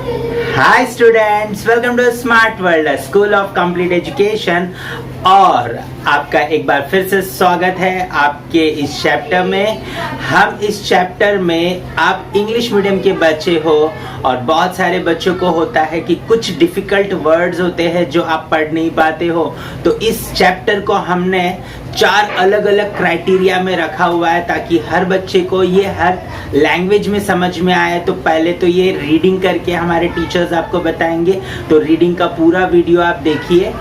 Hi students, welcome to smart world school of complete education. और आपका एक बार फिर से स्वागत है आपके इस चैप्टर में। हम इस चैप्टर में आप इंग्लिश मीडियम के बच्चे हो और बहुत सारे बच्चों को होता है कि कुछ डिफिकल्ट वर्ड्स होते हैं जो आप पढ़ नहीं पाते हो। तो इस चैप्टर को हमने 4 अलग अलग क्राइटेरिया में रखा हुआ है ताकि हर बच्चे को ये हर लैंग्वेज में समझ में आए। तो पहले तो ये रीडिंग करके हमारे टीचर्स आपको बताएंगे, तो रीडिंग का पूरा वीडियो आप देखिए,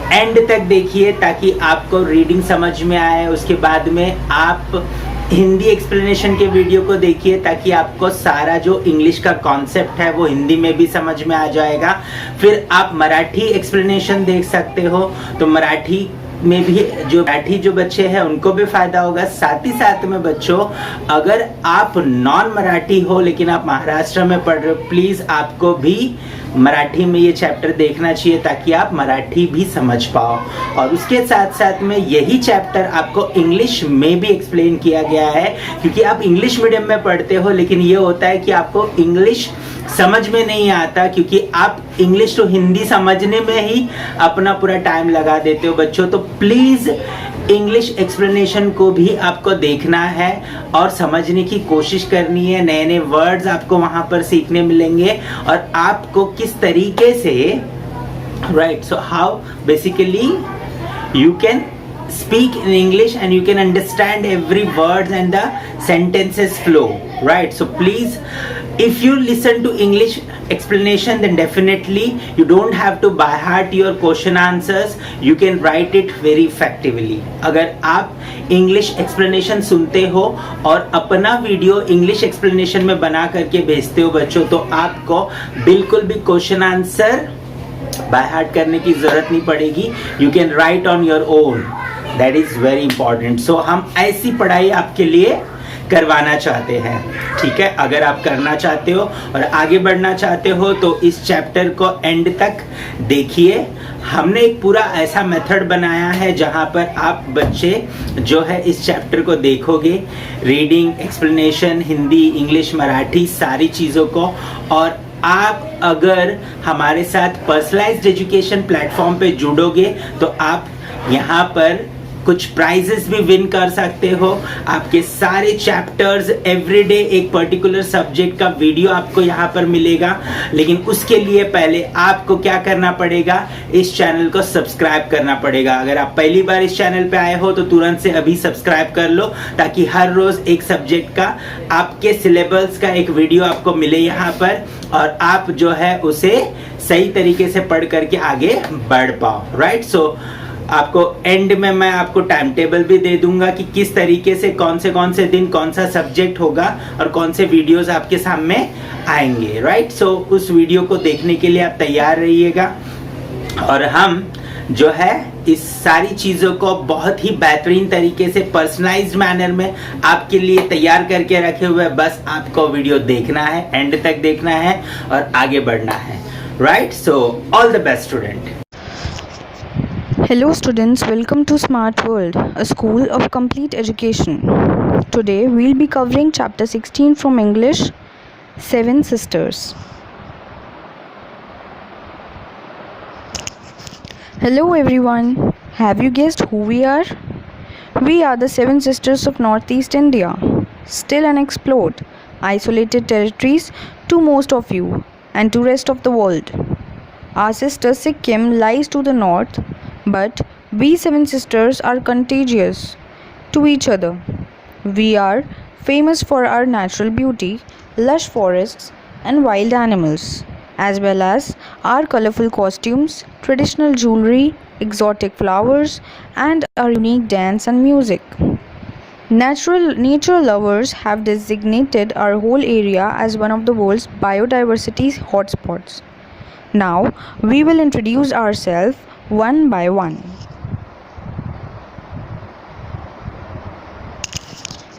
एंड तक देखिए ताकि आपको रीडिंग समझ में आए। उसके बाद में आप हिंदी एक्सप्लेनेशन के वीडियो को देखिए ताकि आपको सारा जो इंग्लिश का कॉन्सेप्ट है वो हिंदी में भी समझ में आ जाएगा। फिर आप मराठी एक्सप्लेनेशन देख सकते हो, तो मराठी में भी जो बच्चे हैं उनको भी फायदा होगा। साथ ही साथ में बच्चों, अगर आप नॉन मराठी हो लेकिन आप महाराष्ट्र में पढ़ रहे हो, प्लीज आपको भी मराठी में ये चैप्टर देखना चाहिए ताकि आप मराठी भी समझ पाओ। और उसके साथ साथ में यही चैप्टर आपको इंग्लिश में भी एक्सप्लेन किया गया है, क्योंकि आप इंग्लिश मीडियम में पढ़ते हो लेकिन ये होता है कि आपको इंग्लिश समझ में नहीं आता, क्योंकि आप इंग्लिश तो हिंदी समझने में ही अपना पूरा टाइम लगा देते हो बच्चों। तो प्लीज इंग्लिश एक्सप्लेनेशन को भी आपको देखना है और समझने की कोशिश करनी है। नए नए वर्ड्स आपको वहां पर सीखने मिलेंगे और आपको किस तरीके से right, so how basically you can speak in English and you can understand every word and the sentences flow, right? So please, if you listen to English explanation, then definitely you don't have to by heart your question answers, you can write it very effectively. अगर आप English explanation सुनते हो और अपना video English explanation में बना करके भेजते हो बच्चों, तो आपको बिल्कुल भी क्वेश्चन आंसर बाय हार्ट करने की जरूरत नहीं पड़ेगी। You can write on your own, that is very important. So हम ऐसी पढ़ाई आपके लिए करवाना चाहते हैं, ठीक है। अगर आप करना चाहते हो और आगे बढ़ना चाहते हो तो इस चैप्टर को एंड तक देखिए। हमने एक पूरा ऐसा मेथड बनाया है जहां पर आप बच्चे जो है इस चैप्टर को देखोगे, reading, explanation, Hindi, English, Marathi, सारी चीज़ों को। और आप अगर हमारे साथ पर्सनलाइज्ड एजुकेशन प्लेटफॉर्म पे जुड़ोगे तो आप यहाँ पर कुछ प्राइजेस भी विन कर सकते हो। आपके सारे चैप्टर्स एवरीडे एक पर्टिकुलर सब्जेक्ट का वीडियो आपको यहाँ पर मिलेगा। लेकिन उसके लिए पहले आपको क्या करना पड़ेगा, इस चैनल को सब्सक्राइब करना पड़ेगा। अगर आप पहली बार इस चैनल पे आए हो तो तुरंत से अभी सब्सक्राइब कर लो ताकि हर रोज एक सब्जेक्ट का आपके सिलेबस का एक वीडियो आपको मिले यहाँ पर, और आप जो है उसे सही तरीके से पढ़ करके आगे बढ़ पाओ, राइट। सो आपको एंड में मैं आपको टाइम टेबल भी दे दूंगा कि किस तरीके से कौन से दिन कौन सा सब्जेक्ट होगा और कौन से वीडियोस आपके सामने आएंगे, राइट। सो उस वीडियो को देखने के लिए आप तैयार रहिएगा। और हम जो है इस सारी चीज़ों को बहुत ही बेहतरीन तरीके से पर्सनलाइज्ड मैनर में आपके लिए तैयार करके रखे हुए। बस आपको वीडियो देखना है, एंड तक देखना है और आगे बढ़ना है, right. So all the best student. Hello students, welcome to Smart World, a school of complete education. Today we'll be covering chapter 16 from English, 7 Sisters. Hello everyone, have you guessed who we are? We are the 7 sisters of Northeast India, still unexplored, isolated territories to most of you and to rest of the world. Our sister Sikkim lies to the north, but we 7 sisters are contagious to each other. We are famous for our natural beauty, lush forests and wild animals, as well as our colorful costumes, traditional jewelry, exotic flowers and our unique dance and music. Nature lovers have designated our whole area as one of the world's biodiversity hotspots. Now we will introduce ourselves one by one.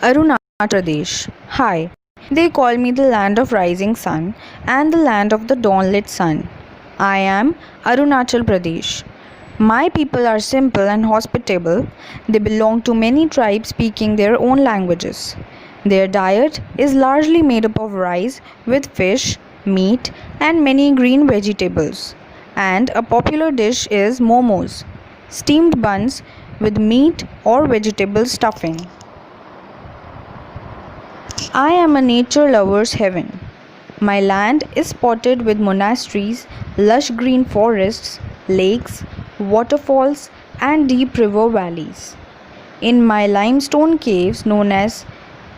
Arunachal Pradesh. Hi. They call me the land of rising sun and the land of the dawn-lit sun. I am Arunachal Pradesh. My people are simple and hospitable. They belong to many tribes speaking their own languages. Their diet is largely made up of rice with fish, meat, and many green vegetables. And a popular dish is momos, steamed buns with meat or vegetable stuffing. I am a nature lover's heaven. My land is spotted with monasteries, lush green forests, lakes, waterfalls, and deep river valleys. In my limestone caves known as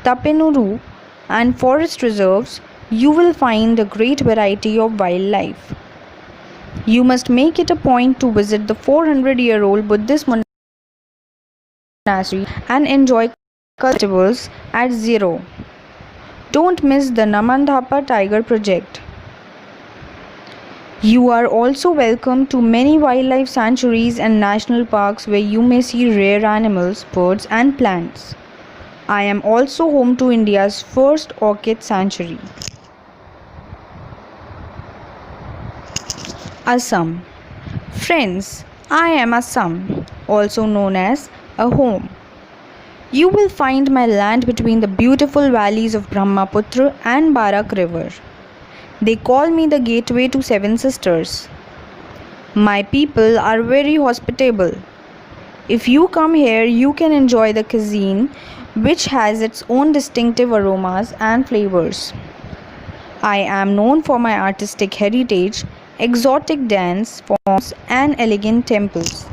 Tapenuru and forest reserves, you will find a great variety of wildlife. You must make it a point to visit the 400-year-old Buddhist monastery and enjoy festivals at zero. Don't miss the Namandhapa Tiger Project. You are also welcome to many wildlife sanctuaries and national parks where you may see rare animals, birds, and plants. I am also home to India's first orchid sanctuary. Assam. Friends, I am Assam, also known as a home. You will find my land between the beautiful valleys of Brahmaputra and Barak River. They call me the gateway to Seven Sisters. My people are very hospitable. If you come here, you can enjoy the cuisine, which has its own distinctive aromas and flavors. I am known for my artistic heritage, exotic dance forms, and elegant temples.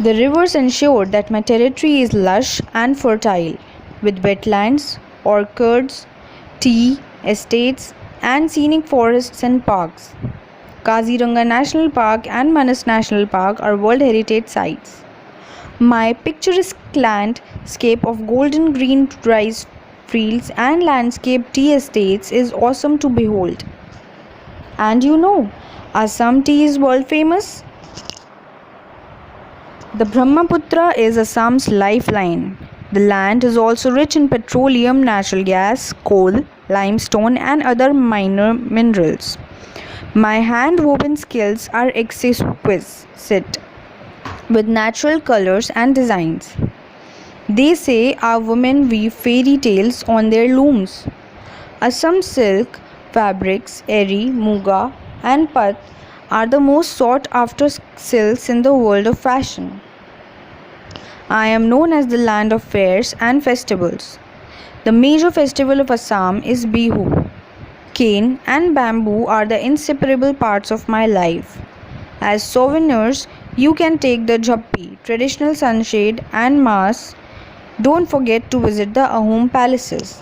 The rivers ensure that my territory is lush and fertile, with wetlands, orchards, tea estates, and scenic forests and parks. Kaziranga National Park and Manas National Park are World Heritage Sites. My picturesque landscape of golden green rice fields and landscape tea estates is awesome to behold. And you know, Assam tea is world famous. The Brahmaputra is Assam's lifeline. The land is also rich in petroleum, natural gas, coal, limestone, and other minor minerals. My hand-woven skills are exquisite, with natural colors and designs. They say our women weave fairy tales on their looms. Assam silk fabrics, eri, muga, and pat are the most sought after silks in the world of fashion. I am known as the land of fairs and festivals. The major festival of Assam is Bihu. Cane and bamboo are the inseparable parts of my life. As souvenirs, you can take the jhappi, traditional sunshade, and mass. Don't forget to visit the Ahom palaces.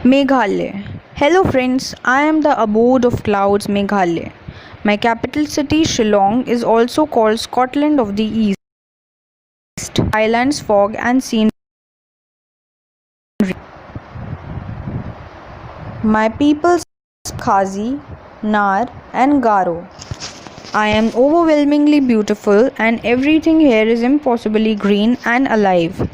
Meghalaya. Hello friends, I am the abode of clouds, Meghalaya. My capital city, Shillong, is also called Scotland of the East. Islands, fog, and scenery. My people speak Khazi, Nar, and Garo. I am overwhelmingly beautiful, and everything here is impossibly green and alive.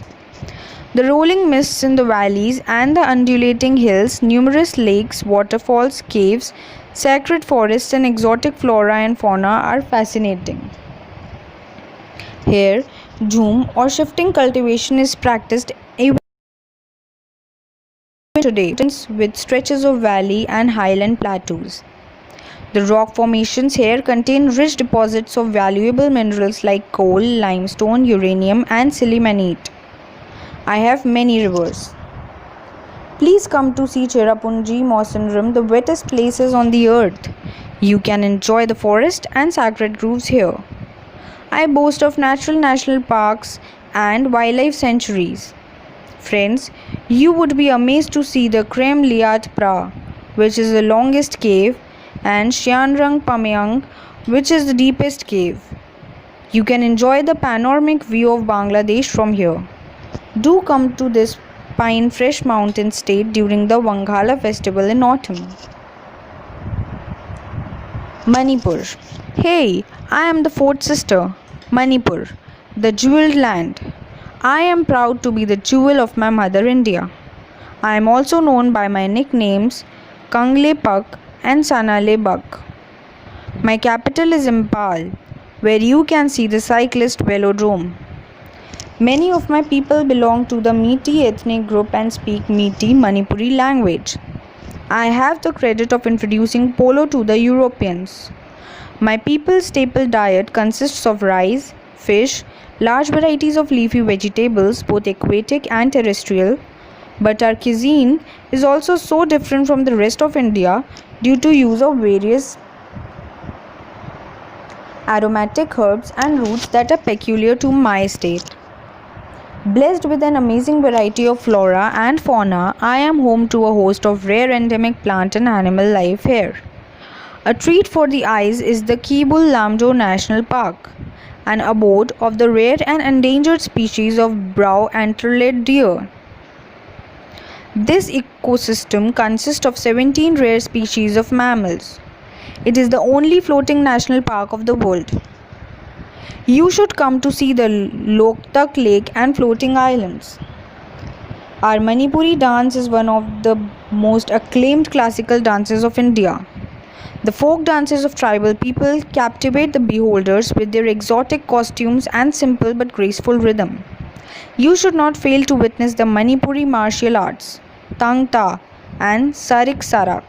The rolling mists in the valleys and the undulating hills, numerous lakes, waterfalls, caves, sacred forests, and exotic flora and fauna are fascinating. Here, jhum or shifting cultivation is practiced even today, with stretches of valley and highland plateaus. The rock formations here contain rich deposits of valuable minerals like coal, limestone, uranium, and sillimanite. I have many rivers. Please come to see Cherrapunji Mawsynram, the wettest places on the earth. You can enjoy the forest and sacred groves here. I boast of natural national parks and wildlife sanctuaries. Friends, you would be amazed to see the Krem Liat Pra, which is the longest cave, and Syanrang Pamyang, which is the deepest cave. You can enjoy the panoramic view of Bangladesh from here. Do come to this pine fresh mountain state during the Wanghala festival in autumn. Manipur. Hey, I am the fourth sister, Manipur, the jeweled land. I am proud to be the jewel of my mother India. I am also known by my nicknames Kangle Pak and Sanale Bak. My capital is Impal, where you can see the cyclist velodrome. Many of my people belong to the Meitei ethnic group and speak Meitei Manipuri language. I have the credit of introducing polo to the Europeans. My people's staple diet consists of rice, fish, large varieties of leafy vegetables, both aquatic and terrestrial. But our cuisine is also so different from the rest of India due to use of various aromatic herbs and roots that are peculiar to my state. Blessed with an amazing variety of flora and fauna, I am home to a host of rare endemic plant and animal life here. A treat for the eyes is the Kibul Lamjo National Park, an abode of the rare and endangered species of brown antlered deer. This ecosystem consists of 17 rare species of mammals. It is the only floating national park of the world. You should come to see the Loktak Lake and floating islands. Our Manipuri dance is one of the most acclaimed classical dances of India. The folk dances of tribal people captivate the beholders with their exotic costumes and simple but graceful rhythm. You should not fail to witness the Manipuri martial arts, Tang Ta and Sarik Sarak.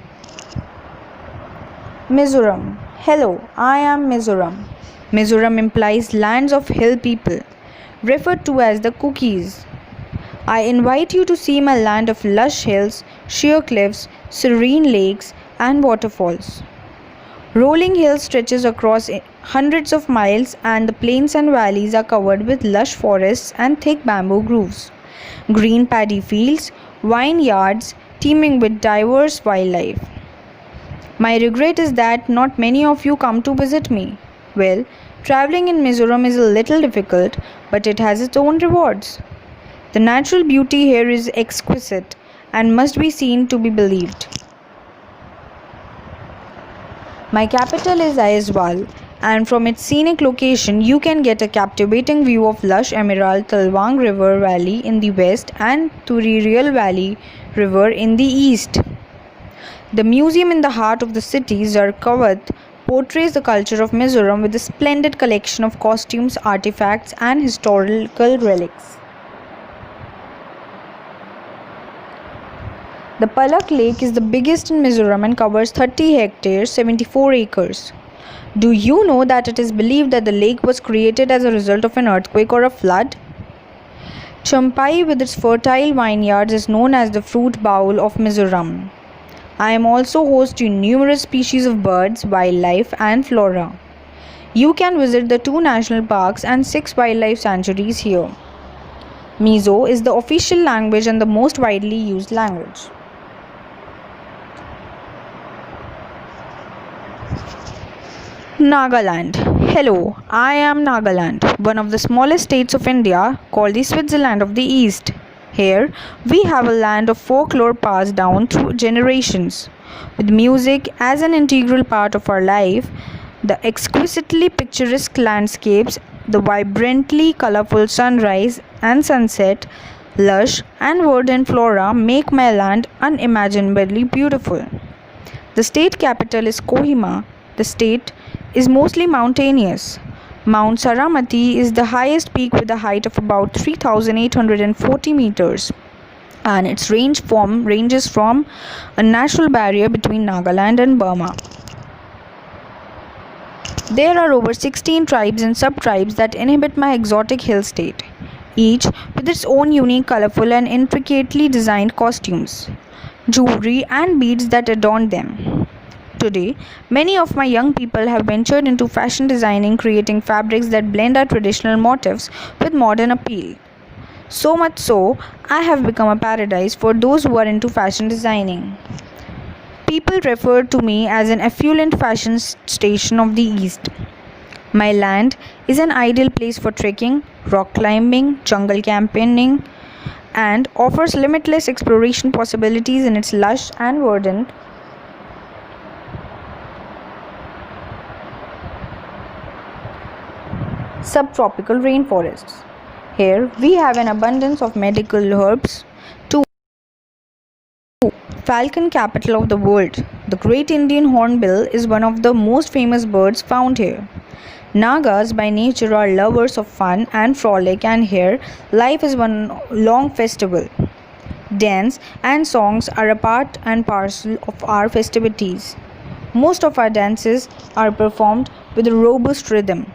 Mizoram. Hello, I am Mizoram. Mizoram implies lands of hill people, referred to as the Cookies. I invite you to see my land of lush hills, sheer cliffs, serene lakes, and waterfalls. Rolling hills stretches across hundreds of miles, and the plains and valleys are covered with lush forests and thick bamboo groves. Green paddy fields, vineyards teeming with diverse wildlife. My regret is that not many of you come to visit me. Well, traveling in Mizoram is a little difficult, but it has its own rewards. The natural beauty here is exquisite and must be seen to be believed. My capital is Aizawl, and from its scenic location you can get a captivating view of lush Emerald Talwang River Valley in the west and Turirial Valley River in the east. The museum in the heart of the city, Zarkavat, portrays the culture of Mizoram with a splendid collection of costumes, artifacts, and historical relics. The Palak Lake is the biggest in Mizoram and covers 30 hectares, 74 acres. Do you know that it is believed that the lake was created as a result of an earthquake or a flood? Champai, with its fertile vineyards, is known as the fruit bowl of Mizoram. I am also host to numerous species of birds, wildlife, and flora. You can visit the 2 national parks and 6 wildlife sanctuaries here. Mizo is the official language and the most widely used language. Nagaland. Hello, I am Nagaland, one of the smallest states of India, called the Switzerland of the East. Here, we have a land of folklore passed down through generations. With music as an integral part of our life, the exquisitely picturesque landscapes, the vibrantly colorful sunrise and sunset, lush and verdant flora make my land unimaginably beautiful. The state capital is Kohima. The state is mostly mountainous. Mount Saramati is the highest peak with a height of about 3,840 meters, and its ranges from a natural barrier between Nagaland and Burma. There are over 16 tribes and sub-tribes that inhabit my exotic hill state, each with its own unique, colorful, and intricately designed costumes, jewelry, and beads that adorn them. Today, many of my young people have ventured into fashion designing, creating fabrics that blend our traditional motifs with modern appeal. So much so, I have become a paradise for those who are into fashion designing. People refer to me as an affluent fashion station of the East. My land is an ideal place for trekking, rock climbing, jungle campaigning, and offers limitless exploration possibilities in its lush and verdant subtropical rainforests. Here we have an abundance of medical herbs too. Falcon capital of the world. The great Indian hornbill is one of the most famous birds found here. Nagas by nature are lovers of fun and frolic, and here life is one long festival. Dance and songs are a part and parcel of our festivities. Most of our dances are performed with a robust rhythm.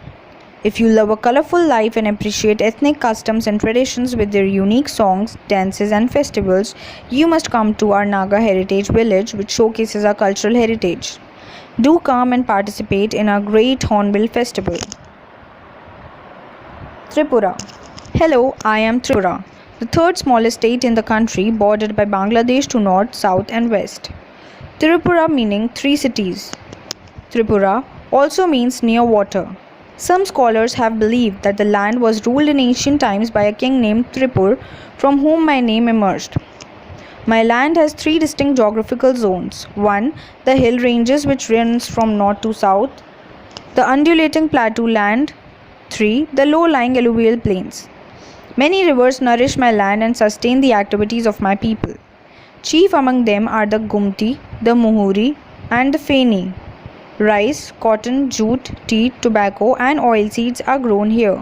If you love a colorful life and appreciate ethnic customs and traditions with their unique songs, dances, and festivals, you must come to our Naga Heritage Village, which showcases our cultural heritage. Do come and participate in our great Hornbill Festival. Tripura. Hello, I am Tripura, the third smallest state in the country, bordered by Bangladesh to north, south, and west. Tripura meaning three cities. Tripura also means near water. Some scholars have believed that the land was ruled in ancient times by a king named Tripur, from whom my name emerged. My land has three distinct geographical zones. 1. The hill ranges, which runs from north to south. The undulating plateau land. 3. The low-lying alluvial plains. Many rivers nourish my land and sustain the activities of my people. Chief among them are the Gumti, the Muhuri, and the Feni. Rice, cotton, jute, tea, tobacco, and oilseeds are grown here.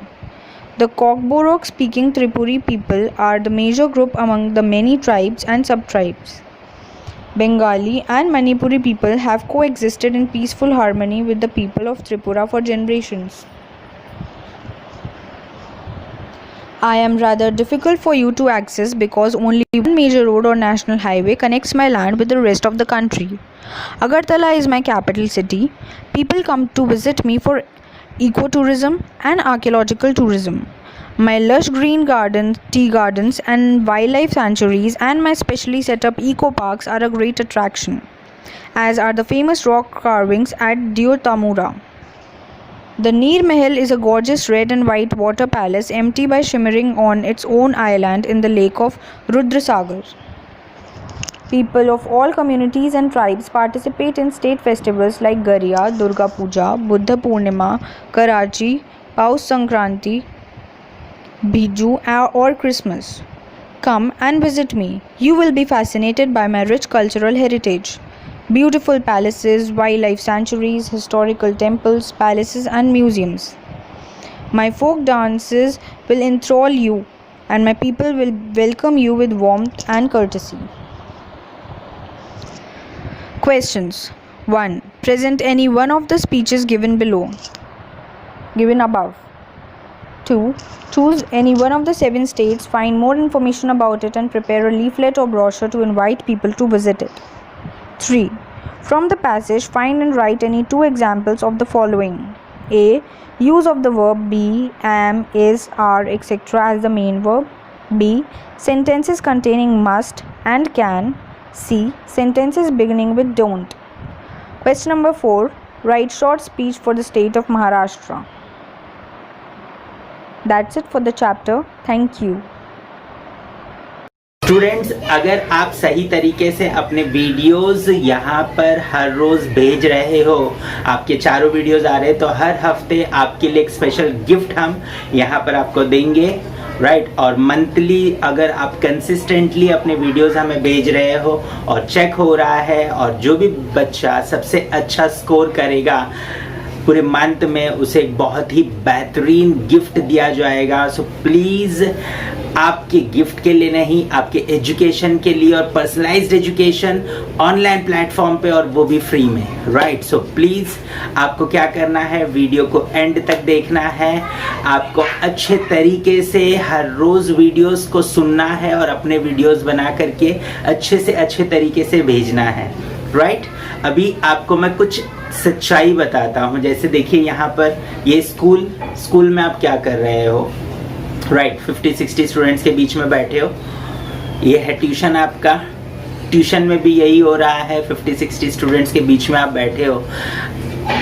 The Kokborok speaking Tripuri people are the major group among the many tribes and sub-tribes. Bengali and Manipuri people have coexisted in peaceful harmony with the people of Tripura for generations. I am rather difficult for you to access because only one major road or national highway connects my land with the rest of the country. Agartala is my capital city. People come to visit me for ecotourism and archaeological tourism. My lush green gardens, tea gardens, and wildlife sanctuaries and my specially set up eco parks are a great attraction, as are the famous rock carvings at Tamura. The Neer Mahal is a gorgeous red and white water palace empty by shimmering on its own island in the lake of Rudrasagar. People of all communities and tribes participate in state festivals like Gariya, Durga Puja, Buddha Purnima, Karachi, Paus Sankranti, Biju, or Christmas. Come and visit me. You will be fascinated by my rich cultural heritage. Beautiful palaces, wildlife sanctuaries, historical temples, palaces, and museums. My folk dances will enthrall you, and my people will welcome you with warmth and courtesy. Questions. 1. Present any one of the speeches given above. 2. Choose any one of the 7 states, find more information about it, and prepare a leaflet or brochure to invite people to visit it. 3. From the passage, find and write any 2 examples of the following. A. Use of the verb be, am, is, are, etc. as the main verb. B. Sentences containing must and can. C. Sentences beginning with don't. Question number 4. Write short speech for the state of Maharashtra. That's it for the chapter. Thank you. Students, अगर आप सही तरीके से अपने videos यहाँ पर हर रोज भेज रहे हो, आपके चारों वीडियोस आ रहे हैं, तो हर हफ्ते आपके लिए एक स्पेशल गिफ्ट हम यहाँ पर आपको देंगे, राइट। और मंथली अगर आप कंसिस्टेंटली अपने वीडियोस हमें भेज रहे हो और चेक हो रहा है, और जो भी बच्चा सबसे अच्छा स्कोर करेगा पूरे मंथ में, उसे एक बहुत ही बेहतरीन गिफ्ट दिया जाएगा। सो प्लीज़ आपके गिफ्ट के लिए नहीं, आपके एजुकेशन के लिए, और पर्सनलाइज्ड एजुकेशन ऑनलाइन प्लेटफॉर्म पे, और वो भी फ्री में, राइट। सो प्लीज़ आपको क्या करना है, वीडियो को एंड तक देखना है, आपको अच्छे तरीके से हर रोज़ वीडियोस को सुनना है और अपने वीडियोस बना करके अच्छे से अच्छे तरीके से भेजना है, राइट। अभी आपको मैं कुछ सच्चाई बताता हूँ। जैसे देखिए यहाँ पर ये स्कूल में आप क्या कर रहे हो, राइट। 50-60 स्टूडेंट्स के बीच में बैठे हो। ये है ट्यूशन आपका, ट्यूशन में भी यही हो रहा है, 50-60 स्टूडेंट्स के बीच में आप बैठे हो।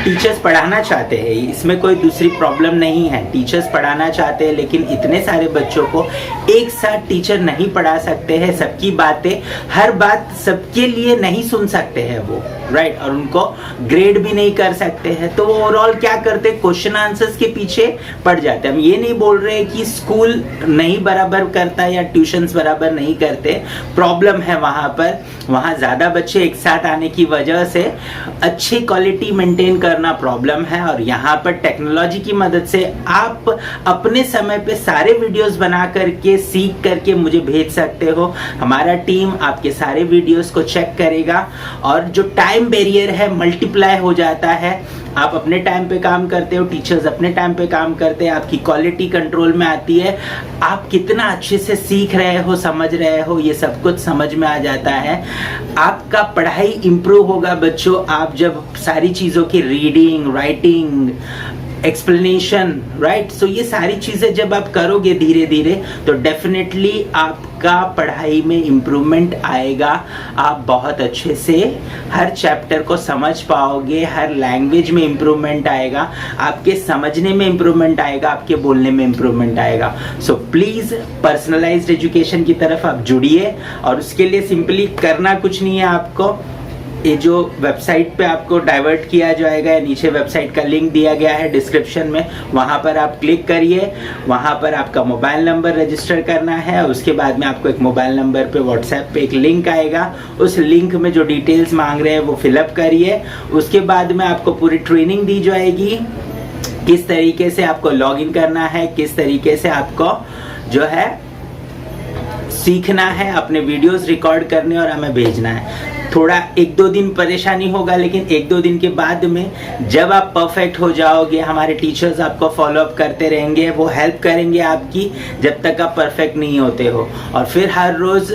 टीचर्स पढ़ाना चाहते हैं, इसमें कोई दूसरी प्रॉब्लम नहीं है। टीचर्स पढ़ाना चाहते हैं, लेकिन इतने सारे बच्चों को एक साथ टीचर नहीं पढ़ा सकते हैं। सबकी बातें, हर बात सबके लिए नहीं सुन सकते हैं वो, राइट। और उनको ग्रेड भी नहीं कर सकते हैं, तो वो ओवरऑल क्या करते, क्वेश्चन आंसर्स के पीछे पड़ जाते हैं। हम ये नहीं बोल रहे कि स्कूल नहीं बराबर करता या ट्यूशन्स बराबर नहीं करते, प्रॉब्लम है वहाँ पर। वहाँ ज़्यादा बच्चे एक साथ आने की वजह से अच्छी क्वालिटी मेंटेन एक्सप्लेन करना प्रॉब्लम है, और यहाँ पर टेक्नोलॉजी की मदद से आप अपने समय पे सारे वीडियोस बना करके सीख करके मुझे भेज सकते हो। हमारा टीम आपके सारे वीडियोस को चेक करेगा और जो टाइम बैरियर है मल्टीप्लाई हो जाता है। आप अपने टाइम पे काम करते हो, टीचर्स अपने टाइम पे काम करते हैं, आपकी क्वालिटी कंट्रोल में आती है, आप कितना अच्छे से सीख रहे हो, समझ रहे हो, ये सब कुछ समझ में आ जाता है। आपका पढ़ाई इंप्रूव होगा बच्चों, आप जब सारी चीज़ों की रीडिंग, राइटिंग, एक्सप्लेनेशन, राइट, सो ये सारी चीज़ें जब आप करोगे धीरे धीरे तो डेफिनेटली आपका पढ़ाई में इम्प्रूवमेंट आएगा। आप बहुत अच्छे से हर चैप्टर को समझ पाओगे, हर लैंग्वेज में इम्प्रूवमेंट आएगा, आपके समझने में इम्प्रूवमेंट आएगा, आपके बोलने में इम्प्रूवमेंट आएगा। सो प्लीज़ पर्सनलाइज्ड एजुकेशन की तरफ आप जुड़िए, और उसके लिए सिंपली करना कुछ नहीं है आपको। ये जो वेबसाइट पे आपको डाइवर्ट किया जाएगा, नीचे वेबसाइट का लिंक दिया गया है डिस्क्रिप्शन में, वहाँ पर आप क्लिक करिए। वहाँ पर आपका मोबाइल नंबर रजिस्टर करना है, उसके बाद में आपको एक मोबाइल नंबर पे व्हाट्सएप पे एक लिंक आएगा, उस लिंक में जो डिटेल्स मांग रहे हैं वो फिलअप करिए। उसके बाद में आपको पूरी ट्रेनिंग दी जाएगी, किस तरीके से आपको लॉगिन करना है, किस तरीके से आपको जो है सीखना है, अपने वीडियोस रिकॉर्ड करने और हमें भेजना है। थोड़ा 1-2 दिन परेशानी होगा, लेकिन 1-2 दिन के बाद में जब आप परफेक्ट हो जाओगे, हमारे टीचर्स आपको फॉलो अप करते रहेंगे, वो हेल्प करेंगे आपकी जब तक आप परफेक्ट नहीं होते हो। और फिर हर रोज़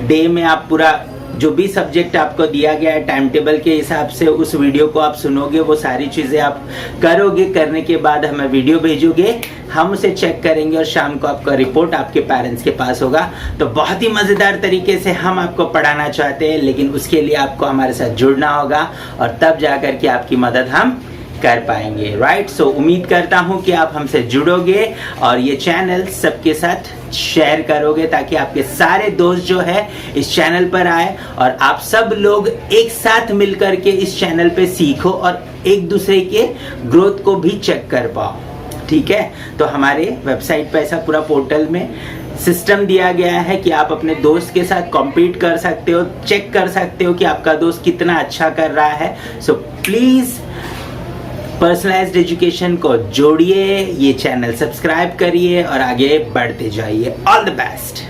डे में आप पूरा जो भी सब्जेक्ट आपको दिया गया है टाइम टेबल के हिसाब से उस वीडियो को आप सुनोगे, वो सारी चीज़ें आप करोगे। करने के बाद हमें वीडियो भेजोगे, हम उसे चेक करेंगे और शाम को आपका रिपोर्ट आपके पेरेंट्स के पास होगा। तो बहुत ही मज़ेदार तरीके से हम आपको पढ़ाना चाहते हैं, लेकिन उसके लिए आपको हमारे साथ जुड़ना होगा और तब जा कर के आपकी मदद हम कर पाएंगे, राइट। सो उम्मीद करता हूं कि आप हमसे जुड़ोगे और ये चैनल सबके साथ शेयर करोगे, ताकि आपके सारे दोस्त जो है इस चैनल पर आए और आप सब लोग एक साथ मिलकर के इस चैनल पे सीखो और एक दूसरे के ग्रोथ को भी चेक कर पाओ, ठीक है। तो हमारे वेबसाइट पे ऐसा पूरा पोर्टल में सिस्टम दिया गया है कि आप अपने दोस्त के साथ कॉम्पीट कर सकते हो, चेक कर सकते हो कि आपका दोस्त कितना अच्छा कर रहा है। सो प्लीज़ पर्सनलाइज्ड एजुकेशन को जोड़िए, ये चैनल सब्सक्राइब करिए और आगे बढ़ते जाइए। All the best.